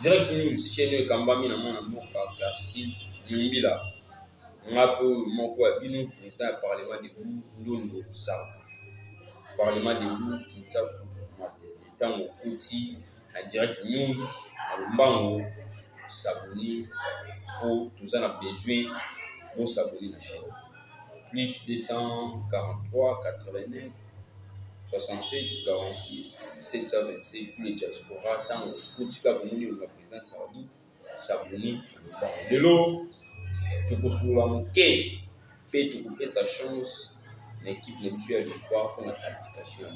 Direct news chaîne kambami na mwana mboka Garcia Mimbila ngapo moko ya bino président ya parlement de Ndondo Sabo parlement de Kinshasa Matete tango kuti na direct news na Lumbango s'abonner pour tous en a besoin pour s'abonner na chaîne plus 243 89 67 46 725 pour les diaspora tant kuti ka komoni le président Sabi s'abonner de l'eau tukosula moke pe tukupe sa chance l'équipe de monsieur Alipwa pour la qualification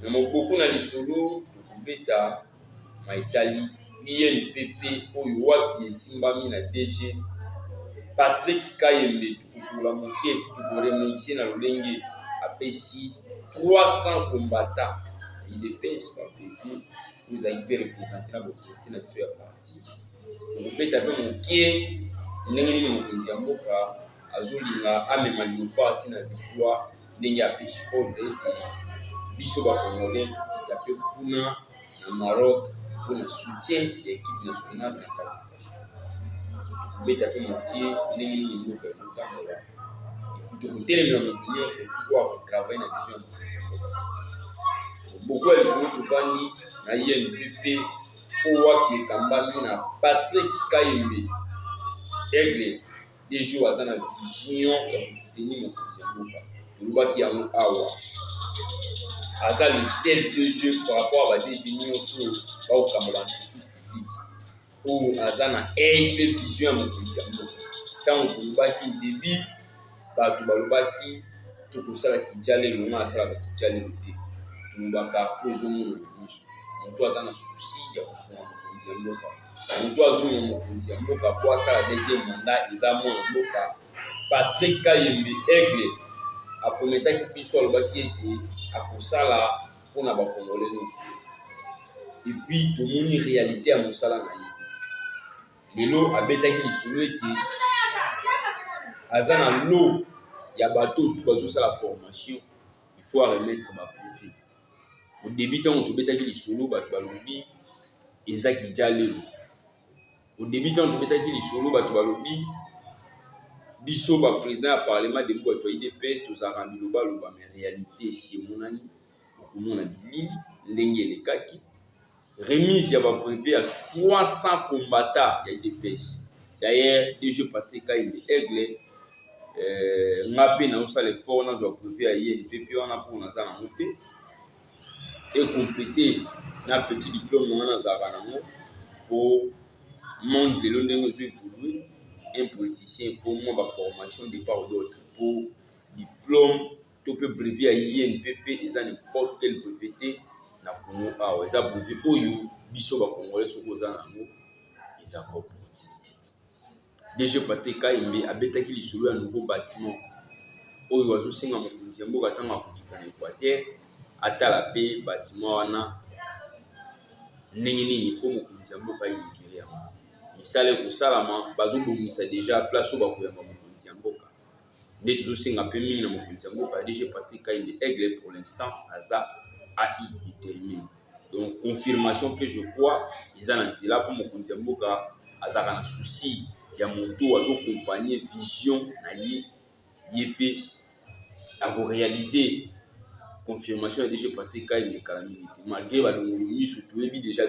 na moboku na lisolo tukubeta maitali INPP oyo wapi esimbami na DG Patrick Kayembe tukosula moke tukoremercier na lolenge apesi 300 combattants IDPS par prévu vous avez représenté la beauté na biso ya parti tukubeta pe moke ndenge nini mokonzi ya mboka azolinga amema liloparti na victoire ndenge apesi ordre ete biso bakongolais tutape kuna na Maroc pour le soutien de l'équipe nationale na qualification tukubeta pe moke ndenge nini mboka ezotambola tukotelemela moto nyonso tukwa kotravaille na vision ya mokonzi ya mboka beaucoup ya lisolo tokandi na INPP po wapi ekambami na Patrick Kayembe Aigle des jours aza na vision ya kosoutenir mokonzi ya mboka tolobaki yango awa aza le seul DG par rapport à badg nyonso bakokambola entreprise publique oyo aza na Aigle vision ya mokonzi ya mboka ntango tolobaki début bato balobaki tokosala kijale nga asalaka kijale te tolobaka ezomona miso moto aza na susi ya kosunga mokonzi ya mboka moto azomona mokonzi ya mboka po asala deuxième mandat eza mwana mboka Patrick Kayembe Aigle aprometaki biso alobaki ete akosala mpona bakongolais nyonso epuis tomoni réalité ya mosala na ye lelo abetaki lisolo ete aza na lo ya bato oyo bazosala formation il faut remettre baprivé au début ntango tobetaki lisolo bato balobi eza kijale au début ntango tobetaki lisolo bato balobi biso baprésident ya parlement de bato ya IDPS tozalaka biloba loba mais réalité esi emonani okomona bilili ndenge elekaki remise ya baprivé ya 300 combattants ya IDPS d'ailleurs DG Patrick Kayembe Aigle nga mpe naosala effort nazwa privé ya INPP wana mpo naza nango te ekomplete na petit diplôme wana nazalaka nango mpo monde lelo ndenge ezoévolue un politicien faut mwa baformation de part d'autre pour diplôme to mpe brevet ya INPP eza n'importe quel brevet te na Congo awa eza brevet oyo biso bakongolais soki oza nango eza opportunité DG Patrick Kayembe abetaki lisolo ya nouveau bâtiment oyo azosenga mokonzi ya mboka ntango akokita na Équateur atala mpe bâtiment wana ndenge nini fo mokonzi ya mboka ayinekele yango misala ekosalama bazobongisa déjà place oyo bakoyamba mokonzi ya mboka nde tozosenga mpe mingi na mokonzi ya mboka DG Patrick Kayembe Aigle pour l'instant aza ai déterminé donc confirmation mpe je crois eza na nzela mpo mokonzi ya mboka azalaka na souci ya moto azokompanie vision na ye mpe akoréaliser confirmation ya DG Patrick Kayembe kala mingi te malgré balongolo miso toyebi déjà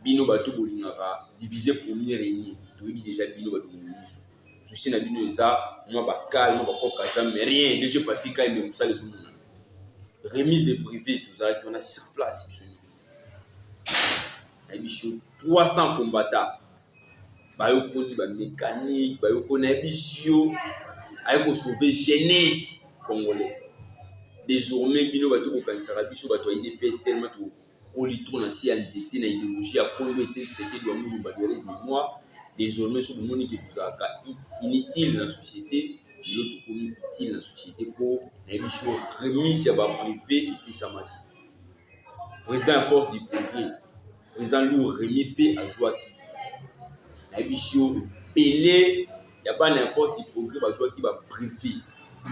bino bato bolingaka diviser premier régner toyebi déjà bino balongolo miso souci na bino eza mwa bakale mwa bakoka jamais rien DG Patrick Kayembe mosala ezomona remise de privé tozalaki wana sur place biso nyonso na biso 300 combattants bayokoni bamécanique bayokoni na biso aye kosauve jeunesse congolais désormais bino bato bokanisaka biso bato ya IDPS tellement tokoli tro na si ya nzete na idéologie ya Congo ete sekedi wango lobadolese mémoire désormais so bomoni ke tozalaka inutile na société lelo tokomi utile na société mpo na biso remise ya baprivé episamaki président ya force du progrès président Lou Remi mpe azwaki na biso pele ya bana ya force du progrès bazwaki baprivé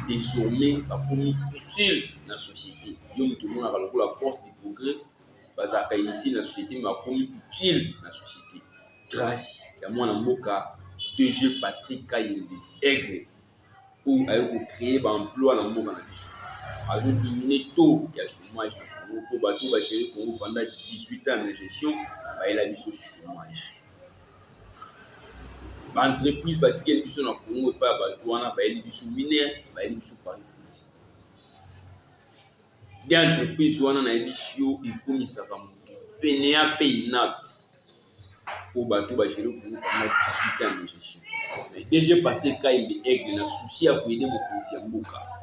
désormais bakomi utile na société yo moto omonaka lokola force du progrès bazaka inutile na société mais bakomi utile na société grâce ya mwana mboka DG Patrick Kayembe Aigle oyo aye kocréer baemploi na mboka na biso azodiminue taux ya chômage na Congo mpo bato bagere Congo pendant 18 ans na gestion bayela biso chômage baentreprise batikeli biso na Congo epai ya bato wana bayeli biso miniere bayeli biso Paris Foot de entreprise wana nayebi yo ekomisaka moto fainéant mpe inapte mpo bato bagere Congo pendant 18 ans na gestion DG Patrick Kayembe Aigle na souci ya koyede mokonzi ya mboka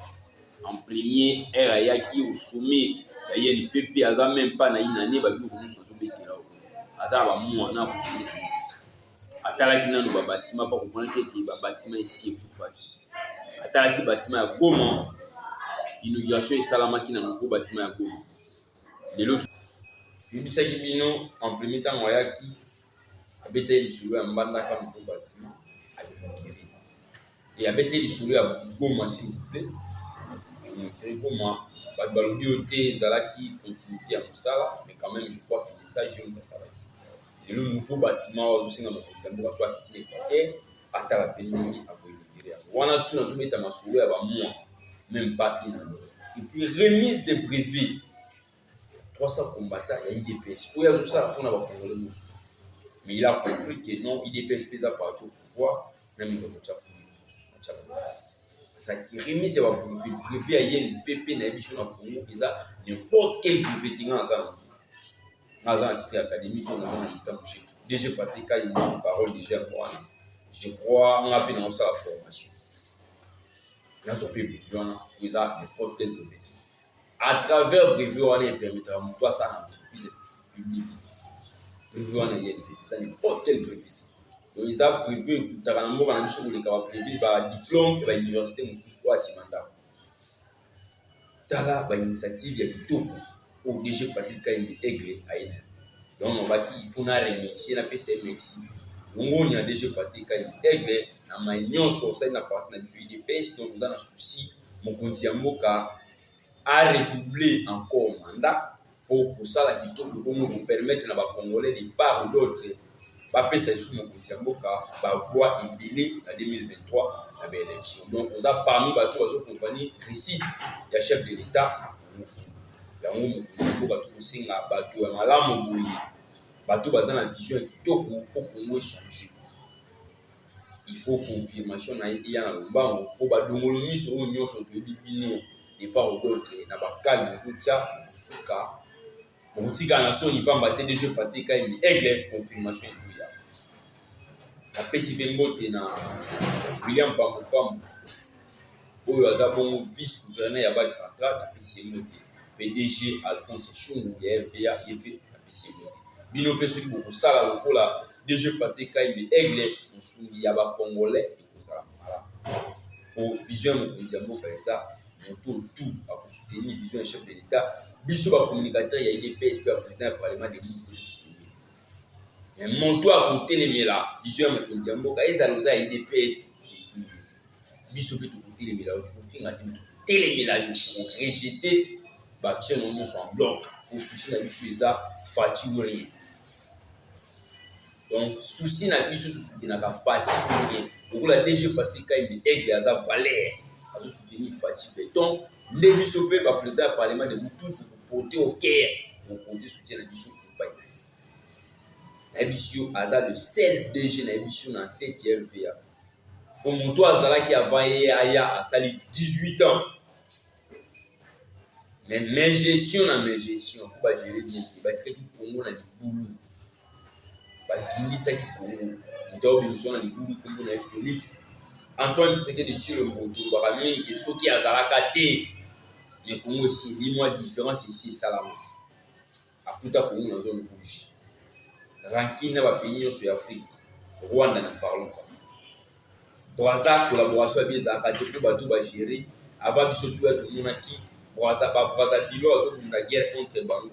en premier ere ayaki au sommet ya INPP aza même pas na inane babiko nyonso azobetela aza na bamwa na kosila atalaki nano babatima mpa comprendre teke babatima esi ekufaki atalaki batima ya Goma inauguration esalamaki na nouveau batima ya Goma lelo yebisaki bino en premier ntango ayaki abeteli lisolo ya mbandaka nouveau batima et abeteli lisolo ya Goma s'il vous plaît Goma bato balobi oyo te ezalaki continuité ya mosala mais quand même je crois que message oyo basalaki lelo nouveau bâtiment oyo azosenga mokonzi ya mboka so akiti na Équateur atala mpe ndenge akoinaugurer yango wana tu nazobeta masolo ya bamwa même pas une année et puis remise de brevet 300 combattants ya IDPS oyo azosala mpona bakongole mosusu mais il a compris que non IDPS mpe eza parti au pouvoir na mikoko tya saki remise ya brevet ya INPP na yebiso na Congo eza n'importe quel brevet tinga aza na titre académique oyo naza na Istanbul chez DG Patrick Kayembe parole déjà wana je crois nga mpe na osala formation nazo mpe brevet wana eza n'importe quel brevet à travers brevet wana epermetaka moto asala entreprise publique brevet wana INPP eza n'importe quel brevet donc eza brevet ekutaka na mboka na biso koleka babrevet badiplôme ya bauniversité mosusu oyo asima ndako tala bainitiative ya kitoko oyo DG Patrick Kayembe Aigle aina donc obaki mpona remercier na pesa merci longoni ya DG Patrick Kayembe Aigle na mai nyonso osali na parti na biso IDPS donc oza na souci mokonzi ya mboka a redoubler encore mandat pour kosala kitoko bongo kopermettre na bacongolais de part ou d'autre bapesa esu mokonzi ya mboka bavoi ebele na 2023 na baélection donc oza parmi bato bazokompani réussite ya chef de l'état yango mokonzi ya mboka tokosenga bato ya malamu boye bato baza na vision ya kitoko mpo Congo échange il faut confirmation na eya na lombango mpo badongolo miso oyo nyonso toyebi bino de part ou d'autre na bakali bozotya mosuka bokotikala na soni pamba te DG Patrick Kayembe Aigle confirmation ezoya apesi mpe mbote na William Pambopambo oyo aza bongo vice gouverneur ya banque centrale apesi ye mbote PDG Alphonse Chungu ya RVA ye mpe apesi ye mbote bino mpe soki bokosala lokola DG Patrick Kayembe Aigle mosungi ya bacongolais ekozala malamu po vision ya mokonzi ya mboka eza moto tout akosoutenir vision ya chef de l'état biso bacommunicateur ya IDPS mpe ya président ya parlement de soutenir mais moto akotelemela vision ya mokonzi ya mboka ezala oza ya IDPS biso mpe tokotelemela kofinga te tokotelemela yo korejeter baction na nyonso en bloc po souci na biso eza fati ou rien donc souci na biso tosoutenaka fati ou rien lokola DG Patrick Kayembe Aigle aza valeur azosoutenir fati beton nde biso mpe baprésident ya parlement de mututu koporte au caire koporte soutien na biso epai na biso aza le seul DG na biso na tête ya RVA po moto azalaki avant ye aya asali 18 ans mais main gestion po bagere bien batikaki Congo na libulu bazingisaki Congo moto aobimiswa na libulu kombo na Félix Antoine Tshisekedi Tshilombo tolobaka mingi soki azalaka te mais Congo esili mwa différence ici esalama akuta Congo na zone rouge ranking na bapays nyonso ya Afrique Rwanda na parlons pas Braza collaboration ya ezalaka te mpo bato bagere avant biso tuya tomonaki Brazzaville azokunda guerre contre bango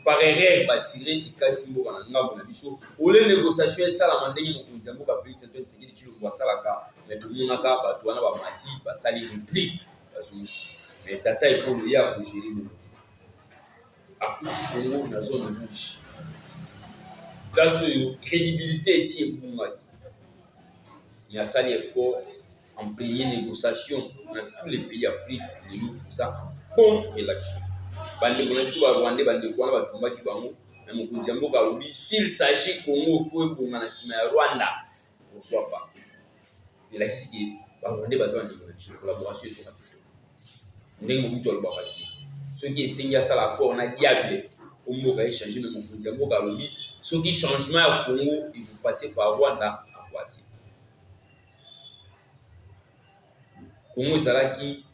par erreur batire ekati mboka na ngambo na biso ole négociation esalama ndenge mokonzi ya mboka Félix Antoine Tshisekedi Tshilombo asalaka mais tomonaka bato wana bamati basali réplique bazongisi mais tata ekolo ye akogere akuti Congo na zone rouge. Place crédibilité ici est pour il y a ça l'effort en première négociation dans tous les pays d'Afrique, de nous ça bon élection. Bande ko na biso ba Rwanda bande ko na batumbaki bango na mokonzi ya mboka alobi s'il s'agit Congo faut ebonga na nsima ya Rwanda pourquoi pas. Elakisi ke ba Rwanda baza bande ko na biso collaboration ezonga plutôt ndenge mobutu alobaka ti soki esengi asala accord na diable o mboka échanger na mokonzi ya mboka alobi soki changement ya Congo il faut passer par Rwanda à Kwasi. Congo ezalaki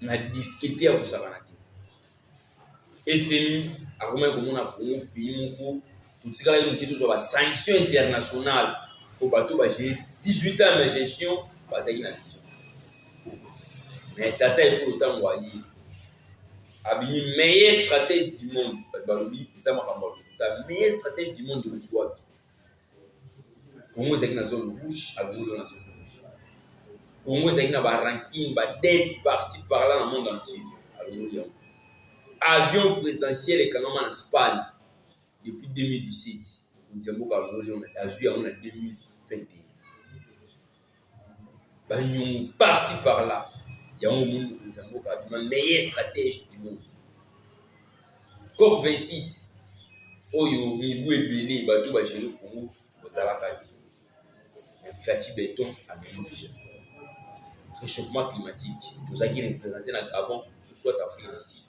na difficulté ya kosakana te. FMI akomaki komona Congo pays moko totikala ye moke tozwa basanction internationale po bato bagere 18 ans ya gestion bazalaki na biso. Mais tata ekolo ntango aye abimi meilleur stratège du monde balobi eza makambo alokuta meilleur stratège du monde ozwi wapi. Congo ezalaki na zone rouge abimolo na zone rouge. Congo ezalaki na baranking badette par-ci par-là dans le monde entier alongoli yango. Avion présidentiel ekangama na Espagne depuis 2017 Nzemboka alongoli yango azwi yango na 2021. Banyongo par-ci par-là yango moni Nzemboka abima meilleur stratège du monde. COP 26 oyo mibu ebele bato bagere Congo bozalaka te. Fati béton ameni biso. Réchauffement climatique, tout ça qui est représenté dans le Gabon, tout soit Afrique ici.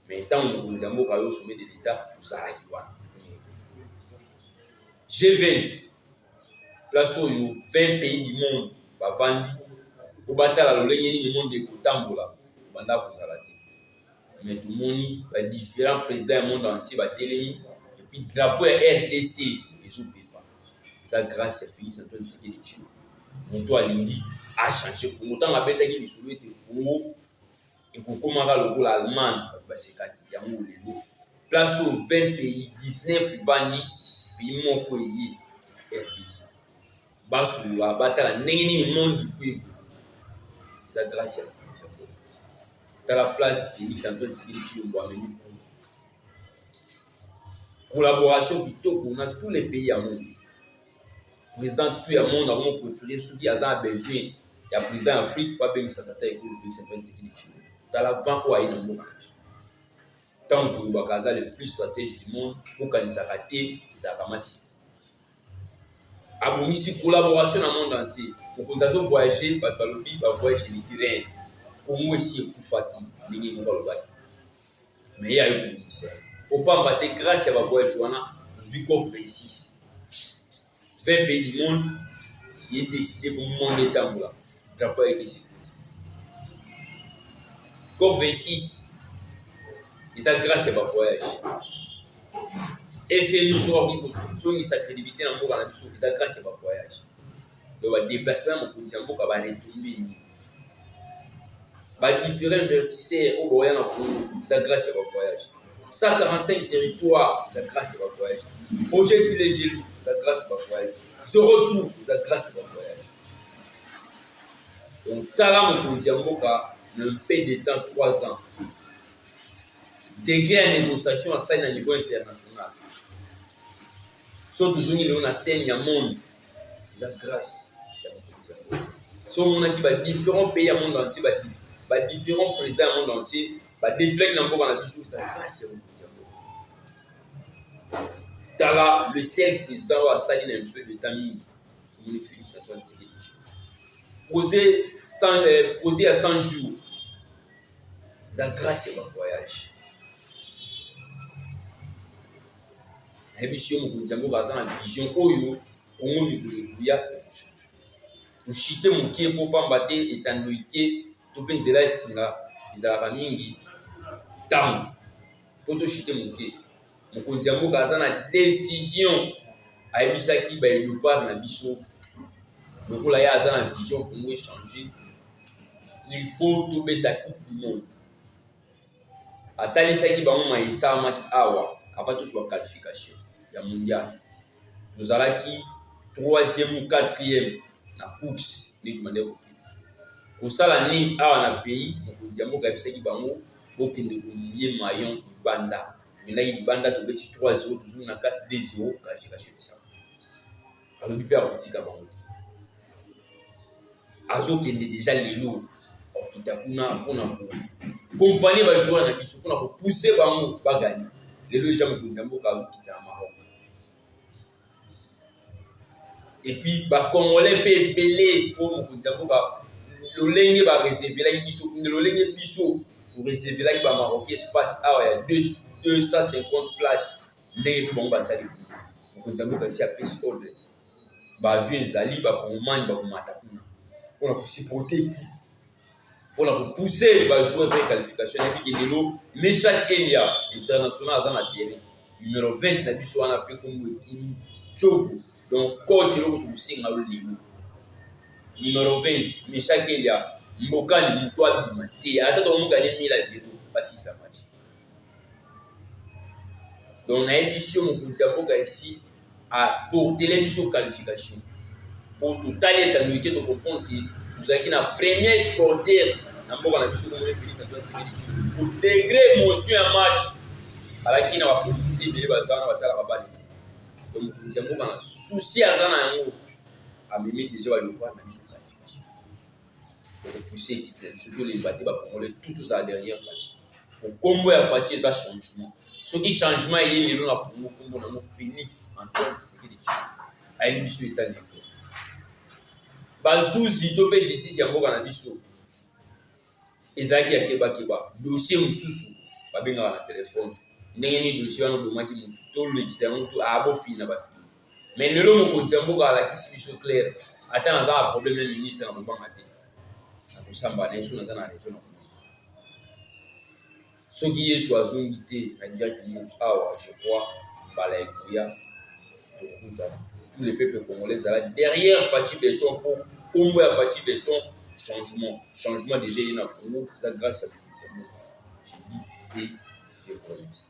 Mais tant que nous avons au sommet de l'État, tout ça G20, place où 20 pays du monde, Bavandi, au bataille le monde de Kotambola, Banda Kozalati. Mais tout le monde, les différents présidents du monde entier, et puis le drapeau RDC, et je ne peux pas. Ça, grâce à Félix Antoine Tshisekedi. Moto alingi a changé pour autant abetaki lisolo ete Congo ekokomaka lokola Allemagne basekaki yango lelo place au 20 pays 19 bandi pays moko ye RDC basula batala ndenge nini monde ifu za grâce ya dans la place Félix Antoine Tshisekedi Tshilombo ameni collaboration kitoko na tous les pays à monde. Président tout le monde a préféré ceux qui ont besoin. Il y a président d'Afrique, il faut bien que tata école Félix Antoine Tshisekedi. Dans la vente où il y a un tant que Bakaza le plus stratège du monde pour qu'il s'arrête, il s'arrête. Abonisi collaboration dans le monde entier. Pour qu'on s'assure voyager, pas de lobby, pas voyager les terrains. Pour moi ici, il faut fatiguer, il y a mais il y a eu un ministère. Au pas battre grâce à ma voyage, vu COP 26. 20 pays du monde, il est décidé pour mon état. Le drapeau a été sécurisé. COP 26, ils ont grâce à ma voyage. FMI, sur sa crédibilité dans le monde, ils ont grâce à ma voyage. Donc, le déplacement, mon continent, il va retomber. Les différents vertisseurs au Boyan, ils ont grâce à ma voyage. 145 territoires, ils ont grâce à ma voyage. Aujourd'hui, les gélus, ils ont grâce à ma voyage. Ce retour, ils ont grâce à ma voyage. Donc, Tala Mokonzi Mboka, un peu de temps, 3 ans. Degré à négociation à scène à niveau international. Surtout, ils ont scène à monde. Ils ont grâce à Mokonzi Mboka. So, on a dit différents pays à monde entier, différents présidents à monde entier, déflèquent dans Mboka, ils ont grâce à Mokonzi Mboka. Tala, le seul président a sali un peu de temps, comme Félix Antoine Tshisekedi. Posé à 100 jours, ils ont grâce à mon voyage. La vision de mon vision, Oyo, Congo Mikuya, pour chiter mon pied pour pas battre et t'ennuyer, tout bien zéla et singa, ils ont la famille, tam, pour te chiter mon pied. Mon a décision à Ebisaki, il part dans la vision. Donc là, il y a une vision pour nous échanger. Il faut tout mettre la coupe du monde. À Talisaki, il y a awa avant tout la qualification. Il y a mondial. Nous allons qui 3e ou 4e na course ni demandé pour ça la ni awa na pays, donc Diambo Kabisaki bango, bokende ko lié maillon banda. Maintenant, il banda to beti 3-0, toujours na 4-2-0, qualification de ça. Alors, il perd un petit cabaret. Azo qui est déjà les lots. Or, qui t'a pour accompagner les joueurs dans biso, pour pousser les gens à gagner. Les lots, jamais que Nzambo Azo qui t'a Maroc. Et puis, les Congolais peuvent belé pour Nzambo le lengue va réserver là, le lengue biso pour réserver là, il va Marocain espace. Ah ouais, 250 places. Les bon va salir. Nzambo kasi a pesi ordre. Ba vie zali ba komani ba komata kuna. Pour supporter l'équipe. Pour pousser les joueurs vers la qualification. Il y a des Meshak Elia, international à la terrain. Numéro 20, na biso wana pe comme Kimi Chogo. Donc coach loko to singa le niveau. Numéro 20, Meshak Elia, Mbokani Mutwa Bimate. Attends on gagner 1000-0 pas si ça match. Donc na édition mon Nzamboka ici à porter l'émission qualification. Pour tout aller dans le de comprendre que nous avons la première sportive dans le biso comme le ministre pour degré émotion un match à la qui n'a pas politisé mais bazana batala babali. Donc nous avons un souci à ça na yango à même déjà va le voir dans la qualification. Pour pousser l'équipe surtout les battre va prendre tout ça derrière match. Pour combo ya fatigue va changement. Ce qui changement il est là pour nous combo dans Phoenix en tant que sécurité. À une mission état bazuzi to pe justice ya mboka na biso ezaki ya keba dossier mususu babengaka na telefone ndenge ni dossier wana bomaki mutu tolekisa yango to abofi na bafi mais lelo mokonzi ya mboka alakisi biso clair ata naza na problème ya ministre na mobanga te na kosamba na yesu naza na raison na komona soki yesu azongi te na direct news awa je crois mbala ekoya tokutana tous les peuples congolais là derrière Fachi Béton pour combo à Fachi Béton changement déjà il y a pour nous grâce à Dieu. Je dis et je vous remercie.